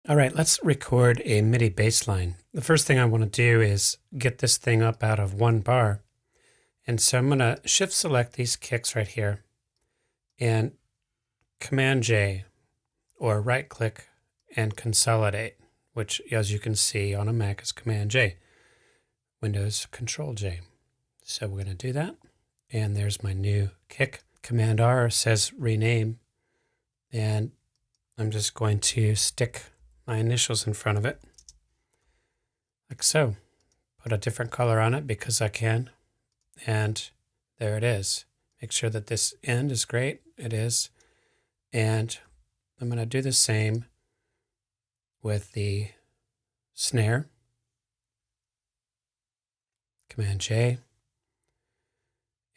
All right, let's record a MIDI bass line. The first thing I want to do is get this thing up out of one bar. And so I'm going to shift select these kicks right here and Command J, or right click and consolidate, which as you can see on a Mac is Command J. Windows Control J. So we're going to do that. And there's my new kick. Command R says rename. And I'm just going to stick my initials in front of it, like so. Put a different color on it because I can. And there it is. Make sure that this end is great. It is. And I'm going to do the same with the snare. Command J.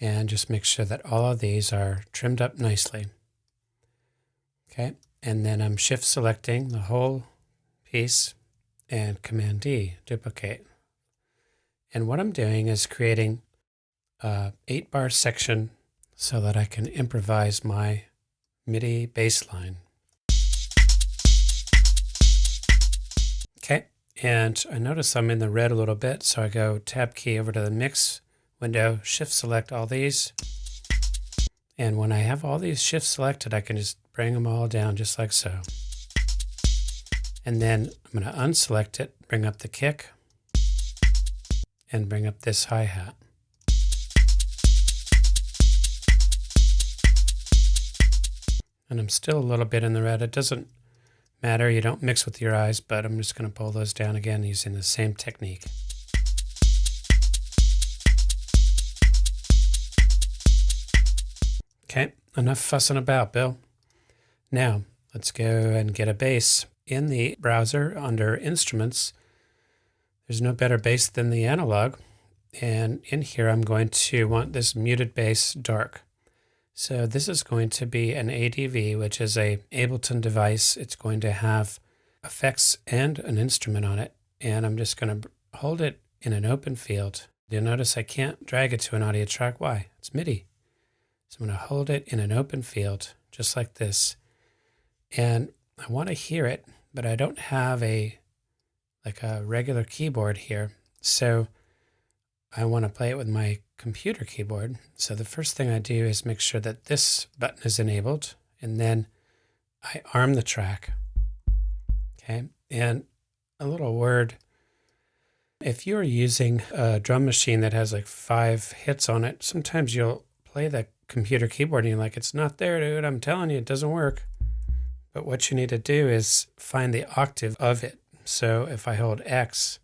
And just make sure that all of these are trimmed up nicely. Okay. And then I'm shift selecting the whole piece and Command D, duplicate. And what I'm doing is creating a 8-bar section so that I can improvise my MIDI bass line. Okay, and I notice I'm in the red a little bit, so I go Tab key over to the mix window, shift select all these. And when I have all these shifts selected, I can just bring them all down just like so. And then I'm going to unselect it, bring up the kick, and bring up this hi-hat. And I'm still a little bit in the red. It doesn't matter, you don't mix with your eyes, but I'm just going to pull those down again using the same technique. Okay, enough fussing about, Bill. Now, let's go and get a bass. In the browser, under Instruments, there's no better bass than the analog. And in here, I'm going to want this muted bass dark. So this is going to be an ADV, which is a Ableton device. It's going to have effects and an instrument on it. And I'm just going to hold it in an open field. You'll notice I can't drag it to an audio track. Why? It's MIDI. So I'm going to hold it in an open field, just like this. And I want to hear it, but I don't have a regular keyboard here. So I want to play it with my computer keyboard. So the first thing I do is make sure that this button is enabled, and then I arm the track. Okay, and a little word. If you're using a drum machine that has like 5 hits on it, sometimes you'll play the computer keyboard and you're like, it's not there, dude. I'm telling you, it doesn't work. But what you need to do is find the octave of it. So if I hold X,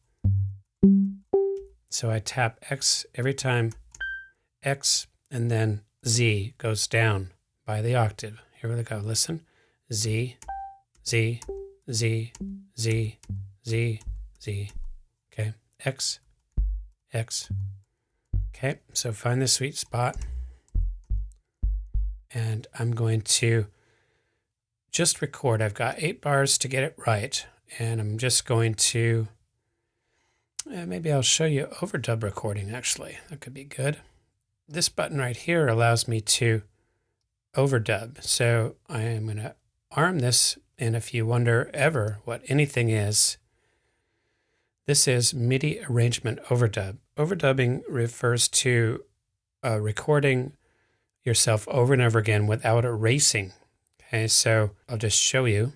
so I tap X every time, X, and then Z goes down by the octave. Here we go. Listen. Z, Z, Z, Z, Z, Z. Okay. X, X. Okay. So find the sweet spot. And I'm going to just record. I've got 8 bars to get it right. And I'm just going to, maybe I'll show you overdub recording actually. That could be good. This button right here allows me to overdub. So I am going to arm this. And if you wonder ever what anything is, this is MIDI arrangement overdub. Overdubbing refers to recording yourself over and over again without erasing. Okay, so I'll just show you.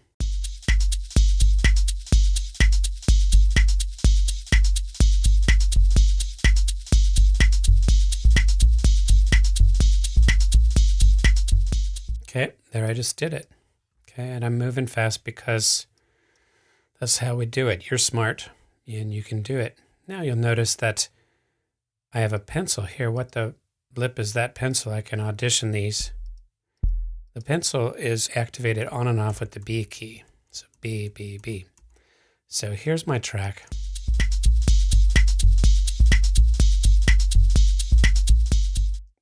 Okay, there I just did it. Okay, and I'm moving fast because that's how we do it. You're smart and you can do it. Now you'll notice that I have a pencil here. What the blip is that pencil? I can audition these. The pencil is activated on and off with the B key. So B, B, B. So here's my track.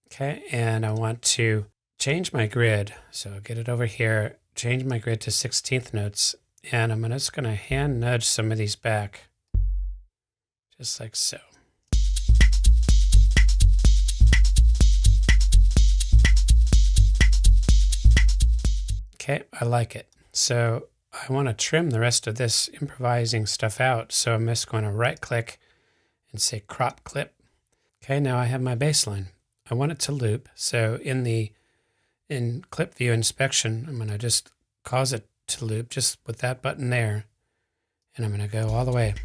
Okay, and I want to change my grid. So I'll get it over here, change my grid to 16th notes, and I'm just going to hand nudge some of these back, just like so. Okay, I like it. So I want to trim the rest of this improvising stuff out, so I'm just going to right-click and say crop clip. Okay, now I have my bass line. I want it to loop, so in clip view inspection, I'm going to just cause it to loop just with that button there, and I'm going to go all the way.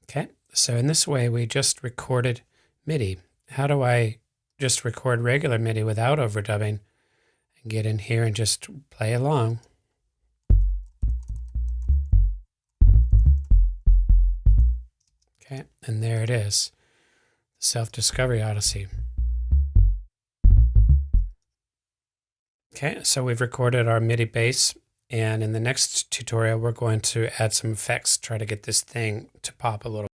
Okay, so in this way we just recorded MIDI. How do I just record regular MIDI without overdubbing and get in here and just play along? Okay, and there it is, Self-Discovery Odyssey. Okay, so we've recorded our MIDI bass, and in the next tutorial we're going to add some effects, try to get this thing to pop a little.